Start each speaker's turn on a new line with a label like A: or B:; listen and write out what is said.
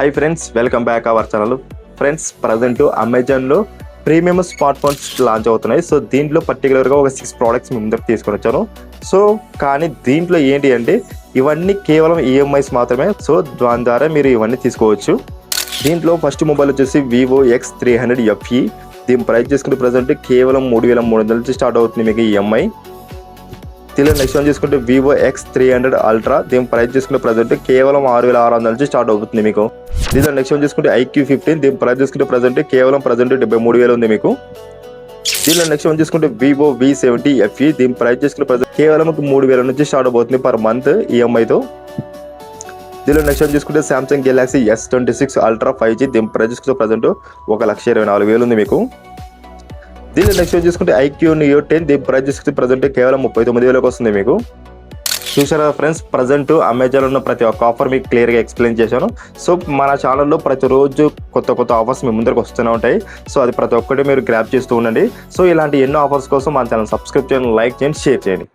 A: Hi friends, welcome back our channel. Friends, present అమెజాన్లో premium smart phones launch అవుతున్నాయి. So దీంట్లో పర్టికులర్గా ఒక 6 ప్రోడక్ట్స్ మీ ముందరకు తీసుకొని వచ్చాను. సో కానీ దీంట్లో ఏంటి అంటే ఇవన్నీ కేవలం ఈఎంఐస్ మాత్రమే. సో దాని ద్వారా మీరు ఇవన్నీ తీసుకోవచ్చు. దీంట్లో ఫస్ట్ మొబైల్ వచ్చేసి వివో X300 FE. దీని ప్రైస్ చేసుకుంటే ప్రజెంట్ కేవలం 3300 నుంచి స్టార్ట్ అవుతుంది మీకు ఈఎంఐ. దీనిలో నెక్స్ట్ వన్ చూసుకుంటే వివో X300 Ultra. దీని ప్రైస్ చూసుకుంటే ప్రజెంట్ కేవలం 6600 నుంచి స్టార్ట్ అవుతుంది మీకు. దీనిలో నెక్స్ట్ వన్ చూసుకుంటే IQ15. దీని ప్రైస్ చూసుకుంటే ప్రజెంట్ కేవలం 73,000 ఉంది మీకు. దీనిలో నెక్స్ట్ వన్ చూసుకుంటే వివో V70 FE. దీని ప్రైస్ చూసుకుంటే ప్రజెంట్ కేవలం 3000 నుంచి స్టార్ట్ అవుతుంది పర్ మంత్ ఈఎంఐతో. దీనిలో నెక్స్ట్ వన్ చూసుకుంటే Samsung Galaxy S26 Ultra 5G. దీని ప్రైస్ చూసుకుంటే ప్రజెంట్ 1,24,000 ఉంది మీకు. దీనిలో నెక్స్ట్ చూసుకుంటే IQ Neo 10. దీని ప్రైస్ చూసుకుంటే ప్రజెంట్ కేవలం 39,000 వస్తుంది మీకు. చూసారా ఫ్రెండ్స్, ప్రజెంట్ అమెజాన్లో ఉన్న ప్రతి ఒక్క ఆఫర్ మీకు క్లియర్గా ఎక్స్ప్లెయిన్ చేశాను. సో మన ఛానల్లో ప్రతిరోజు కొత్త ఆఫర్స్ మీ ముందరకు వస్తూనే ఉంటాయి. సో అది ప్రతి ఒక్కటి మీరు గ్రాప్ చేస్తూ ఉండండి. సో ఇలాంటి ఎన్నో ఆఫర్స్ కోసం మన ఛానల్ సబ్స్క్రైబ్ చేయండి, లైక్ చేయండి, షేర్ చేయండి.